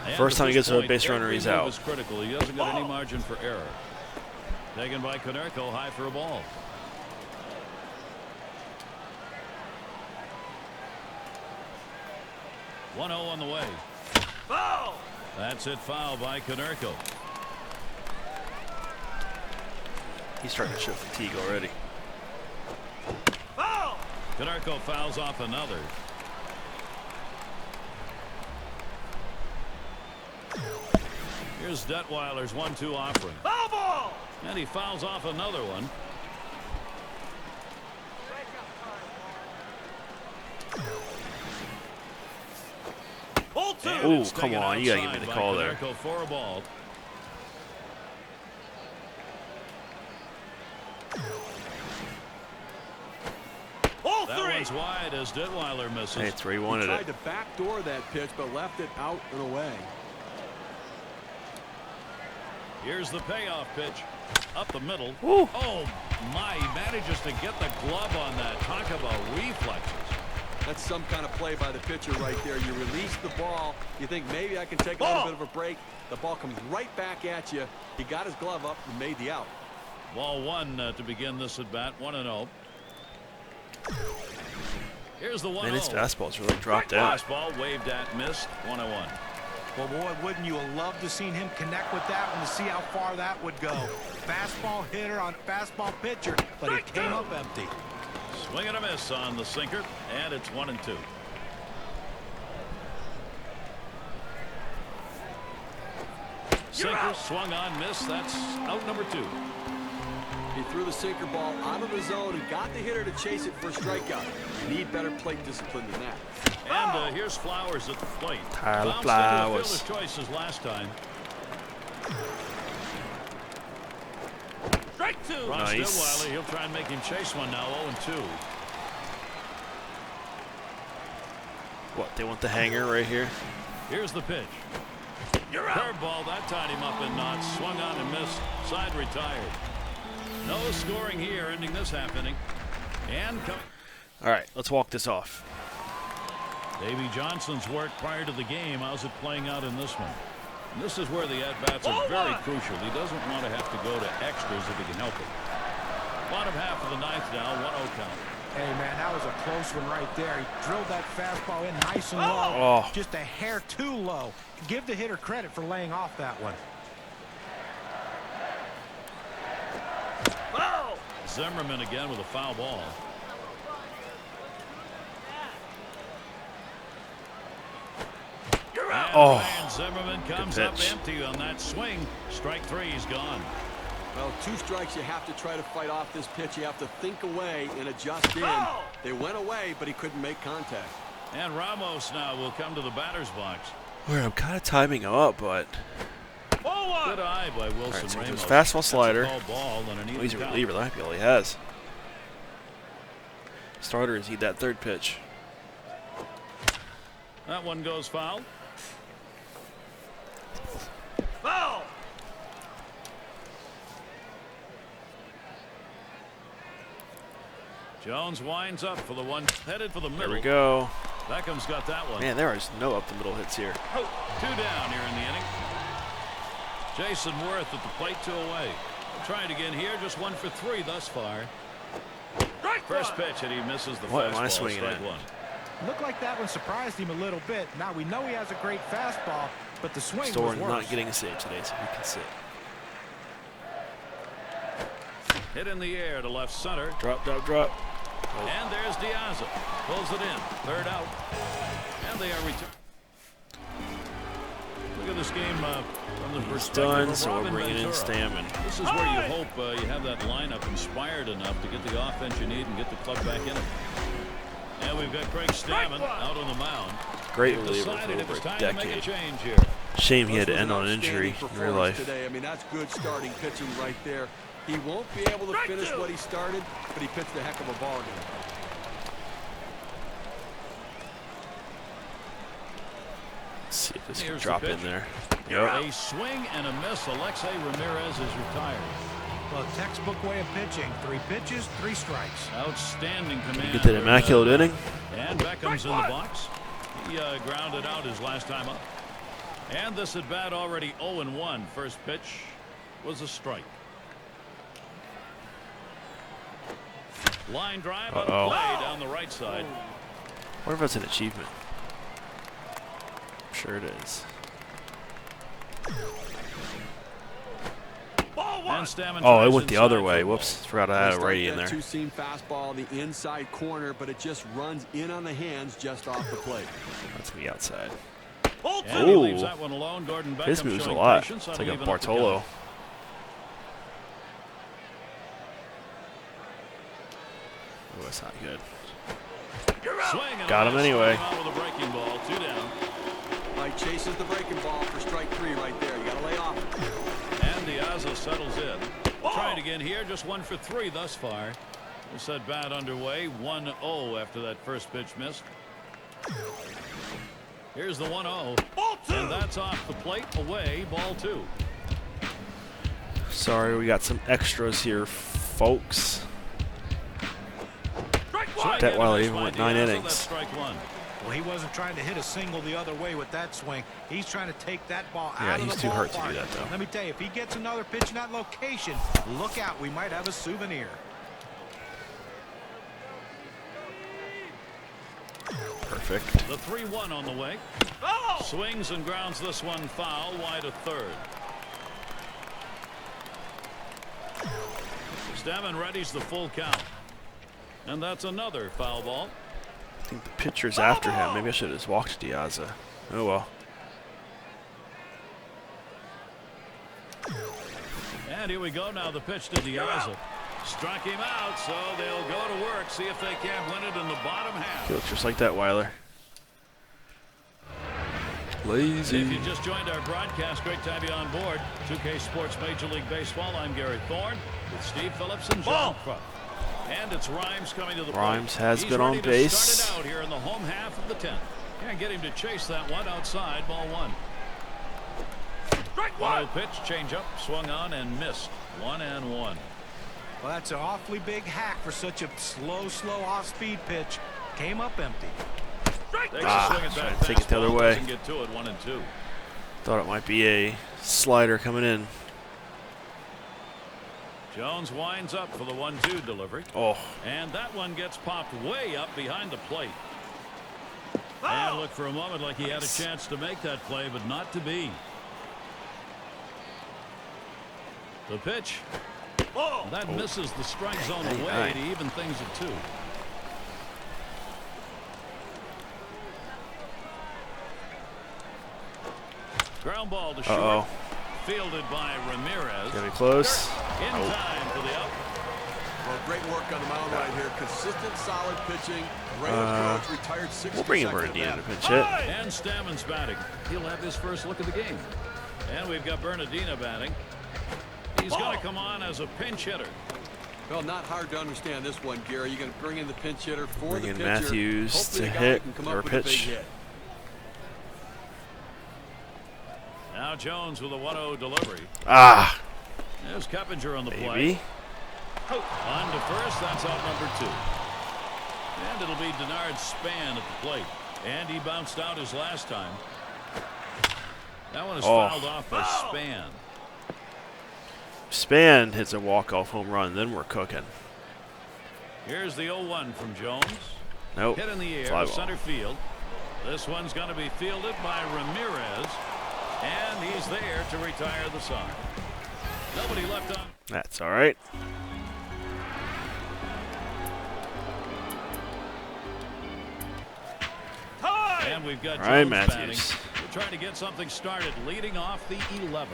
And First at time he this gets to a point, base runner, every he's move out. is critical. He hasn't got any margin for error. Taken by Konerko, high for a ball. One 1-0 on the way. Foul! That's it, foul by Konerko. He's starting to show fatigue already. Konerko fouls off another. Here's Detwiler's 1-2 offering. Foul ball! And he fouls off another one. Oh, come on. You got to give me the call there. For a ball. That one's wide as Detwiler misses. Hey, it's where he wanted he tried it. to backdoor that pitch, but left it out and away. Here's the payoff pitch. Up the middle. Woo. Oh, my. He manages to get the glove on that. Talk about reflexes. That's some kind of play by the pitcher right there. You release the ball. You think maybe I can take a little bit of a break. The ball comes right back at you. He got his glove up and made the out. Ball one to begin this at bat. 1-0. Here's the 1-0. Man, his fastball's really dropped out. Fastball waved at, missed. 1-1. Well, boy, wouldn't you have loved to seen him connect with that one to see how far that would go. Fastball hitter on fastball pitcher, but he came up empty. Swing and a miss on the sinker, and it's 1-2. Sinker swung on, missed. That's out number 2. He threw the sinker ball out of the zone and got the hitter to chase it for a strikeout. You need better plate discipline than that. And here's Flowers at the plate. Tyler Bounced Flowers. into the fielder's choices last time. Strike 2. Ron Nice. Detwiler, he'll try and make him chase one now. 0-2. What, they want the hanger right here? Here's the pitch. Curveball, that tied him up and not. Swung on and missed. Side retired. No scoring here, ending this half inning. And All right, let's walk this off. Davey Johnson's work prior to the game. How's it playing out in this one? And this is where the at-bats are very crucial. He doesn't want to have to go to extras if he can help it. Bottom half of the ninth now, 1-0 count. Hey, man, that was a close one right there. He drilled that fastball in nice and low. Oh. Just a hair too low. Give the hitter credit for laying off that one. Zimmerman again with a foul ball. And Ryan Zimmerman comes up empty on that swing. Strike 3, he's gone. Well, 2 strikes, you have to try to fight off this pitch. You have to think away and adjust in. They went away, but he couldn't make contact. And Ramos now will come to the batter's box. Where I'm kind of timing him up, but Good eye by Wilson all right, so Ramos. there's fastball, slider. That's a ball and an even He's a count. reliever. That might be all he has. Starters need that third pitch. That one goes foul. Jones winds up for the one, headed for the middle. There we go. Beckham's got that one. Man, there is no up the middle hits here. 2 down here in the inning. Jason Worth at the plate, 2 away. Trying again here, just 1 for 3 thus far. First pitch and he misses the What fastball. am I swinging Strike at? 1. Looked like that one surprised him a little bit. Now we know he has a great fastball, but the swing was Thorne worse. not getting a save today, so he can sit. Hit in the air to left center. Drop, drop, drop. And there's Diaz. Pulls it in. 3rd out. And they are returned. Look at this game from the He's perspective done, of so we're Robin bringing in Ventura. Stammen. This is where you hope you have that lineup inspired enough to get the offense you need and get the club back in it. And we've got Craig Stammen out on the mound. Great They've reliever decided for it was over a time to make a decade. change here. Shame he had to This was end an on an injury outstanding in real life. performance today. I mean, that's good starting pitching right there. He won't be able to finish what he started, but he pitched a heck of a ball game. Let's see if this can Here's drop the in pitch. there. A swing and a miss. Alexei Ramirez is retired. Well, textbook way of pitching. 3 pitches, 3 strikes. Outstanding command. Get that immaculate inning. And Beckham's in the box. He grounded out his last time up. And this at bat already 0-1. First pitch was a strike. Line drive on the play down the right side. I wonder if that's an achievement. I'm sure it is. And Stammen Oh, it tries went the other inside way. for a ball. Whoops. Forgot I had a righty in there. Two-seam fastball, the inside corner, but it just runs in on the hands just off the plate. That's me outside. And he leaves that one alone. Gordon Beckham His moves a showing lot. patience. It's That'll like a even up the Bartolo. count. Oh, that's not good. Swing and Got him a miss. anyway. Out with a breaking ball. 2 down. Mike chases the breaking ball for strike 3 right there. You got to lay off. And Diaz settles in. Trying again here. Just 1 for 3 thus far. This at bat underway. 1-0 after that first pitch missed. Here's the 1-0. And that's off the plate. Away. Ball 2. Sorry, we got some extras here, folks. Detwiler even went 9 innings. Strike 1. Well, he wasn't trying to hit a single the other way with that swing. He's trying to take that ball Yeah, out of the he's too hurt to do ballpark. that, though. Let me tell you, if he gets another pitch in that location, look out. We might have a souvenir. Perfect. The 3-1 on the way. Swings and grounds this one foul wide of third. Stammen readies the full count. And that's another foul ball. I think the pitcher's after him. Maybe I should have just walked Diaz. Oh, well. And here we go now. The pitch to Diaz. Struck him out, so they'll go to work, see if they can't win it in the bottom half. He looks just like Detwiler. Lazy. If you just joined our broadcast, great to have you on board. 2K Sports Major League Baseball. I'm Gary Thorne with Steve Phillips and John Kruk. And it's Rhymes coming to the plate. Rhymes has He's been on ready to base. start it out here in the home half of the 10th. Can't get him to chase that one outside. Ball 1. Wild pitch, change up, swung on and missed. 1-1. Well, that's an awfully big hack for such a slow off-speed pitch. Came up empty. Takes a swing at that take it the other fastball, way. doesn't get to it. 1-2. Thought it might be a slider coming in. Jones winds up for the 1-2 delivery. Oh. And that one gets popped way up behind the plate. And looked for a moment like he had a chance to make that play, but not to be. The pitch. That misses the strike zone away to even things at 2. Ground ball to short. Fielded by Ramirez. Getting close. In time for the out. Well, great work on the mound right here. Consistent, solid pitching. Great approach. Retired 6 We'll bring in Bernardino to pinch hit. And Stammen's batting. He'll have his first look at the game. And we've got Bernardino batting. He's going to come on as a pinch hitter. Well, not hard to understand this one, Gary. You're going to bring in the pinch hitter for Bring the in pitcher. Matthews Hopefully to the guy hit can come or up with a big pitch. hit. Now Jones with a 1-0 delivery. Ah. There's Keppinger on the play. Maybe. On to first. That's out number 2. And it'll be Denard Span at the plate. And he bounced out his last time. That one is fouled off by Span. Span hits a walk-off home run, then we're cooking. Here's the 0-1 from Jones. Nope. Hit in the air Fly to ball. center field. This one's going to be fielded by Ramirez. And he's there to retire the side. Nobody left on. That's all right. And we've got Ryan Jones Matthews. batting. We're trying to get something started, leading off the 11th.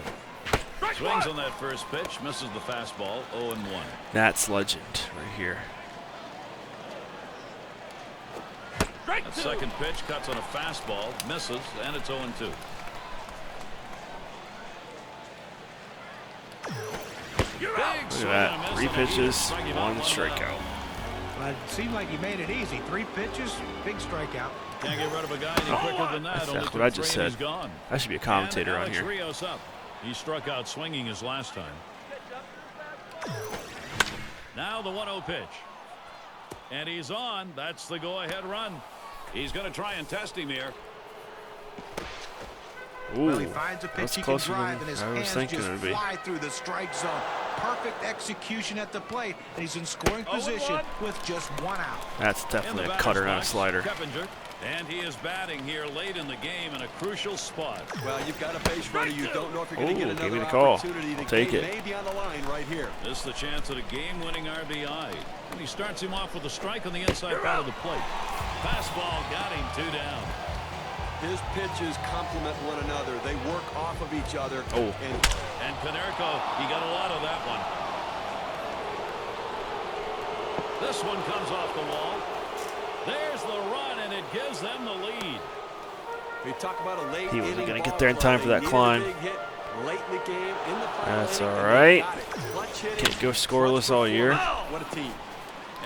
Swings on that first pitch, misses the fastball, 0-1. That's legend right here. That second pitch cuts on a fastball, misses, and it's 0-2. Big swing Look at and a that. miss 3 on a pitches, strike him 1 out, 1 strikeout. down. Well, it seemed like he made it easy. 3 pitches, big strikeout. Can't get rid of a guy any quicker than that. That's Only what I took just 3 and said. he's gone. I should be a commentator And on Alex here. Rios up. He struck out swinging his last time. Now the 1-0 pitch. And he's on. That's the go-ahead run. He's going to try and test him here. Ooh, Well, he finds a pitch that's he can closer drive, than and his I was hands thinking just it would be. fly through the strike zone. Perfect execution at the plate, and he's in scoring position with just 1 out. That's In definitely the a batter's cutter, not a box, slider. Keppinger, and he is batting here late in the game in a crucial spot. Well, you've got a base runner. You don't know if you're going to get Ooh, gave another me the call. opportunity. I'll The take game it. may be on the line right here. This is the chance at a game-winning RBI. And he starts him off with a strike on the inside part of the plate. Fastball got him 2 down. His pitches complement one another. They work off of each other. Oh. And Konerko, he got a lot of that one. This one comes off the wall. There's the run, and it gives them the lead. We talk about a late He wasn't inning going to get ball there in time club. for They that needed a climb. big hit late in the game, in the final That's inning, all and they right. got it. Clutch hitting, Can't go clutch scoreless all year. performance. What a team.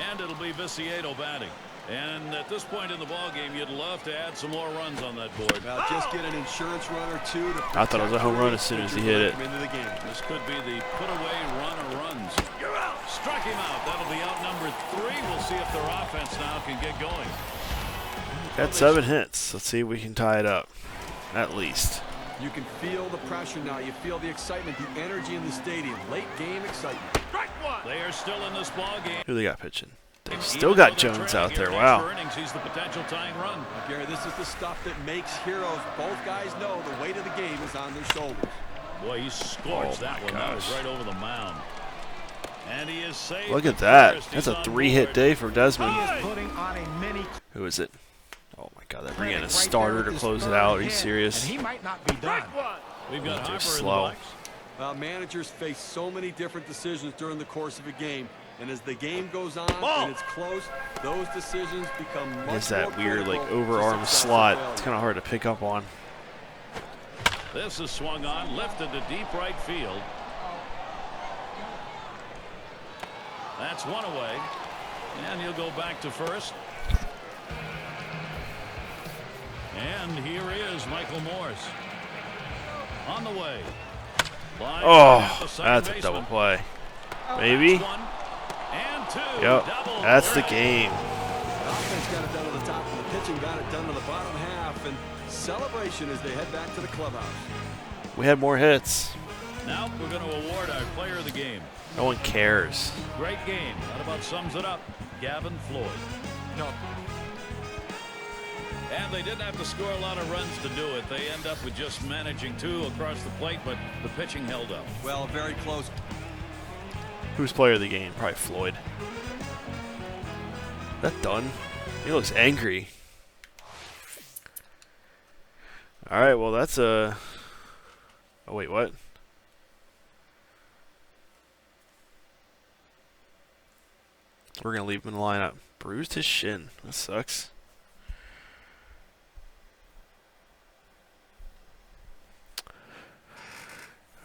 And it'll be Viciedo batting. And at this point in the ball game, you'd love to add some more runs on that board. Well, just get an insurance run or two. To I thought it was a home run as soon as he hit it. Into the game. This could be the put-away run of runs. You're out. Struck him out. That'll be out number 3. We'll see if their offense now can get going. Got 7 hits. Let's see if we can tie it up. At least. You can feel the pressure now. You feel the excitement, the energy in the stadium. Late game excitement. They are still in this ball game. Who they got pitching? They've still got Jones out there. Wow. He's the potential tying run. Gary, this is the stuff that makes heroes. Both guys know the weight of the game is on their shoulders. Boy, he scorched Oh, that my one. That was gosh. right over the mound. And he is safe. Look at that. That's a 3-hit day for Desmond. He is putting on a mini Who is it? Oh my God, they're clinic bringing a right starter there to with close his it out. Are third you hit, serious? And he might not be done. We've got They're Harper slow. in the box. Well, managers face so many different decisions during the course of a game. And as the game goes on and it's close, those decisions become much It's that more weird, like, critical to overarm success or slot. failure. It's kind of hard to pick up on. This is swung on, lifted to deep right field. That's one away. And he'll go back to first. And here is Michael Morse. On the way. Line Oh, at the second that's a baseman. double play. Maybe? That's 1 and 2. Yep, Double that's the play. game. The offense got it done to the top, and the pitching got it done to the bottom half. And celebration as they head back to the clubhouse. We had more hits. Now we're going to award our player of the game. No one cares. Great game. That about sums it up. Gavin Floyd. No. And they didn't have to score a lot of runs to do it. They end up with just managing 2 across the plate, but the pitching held up. Well, very close. Who's player of the game? Probably Floyd. That done? He looks angry. All right, well that's a. Oh wait, what? We're gonna leave him in the lineup. Bruised his shin. That sucks.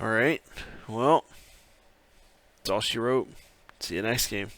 All right. Well, that's all she wrote. See you next game.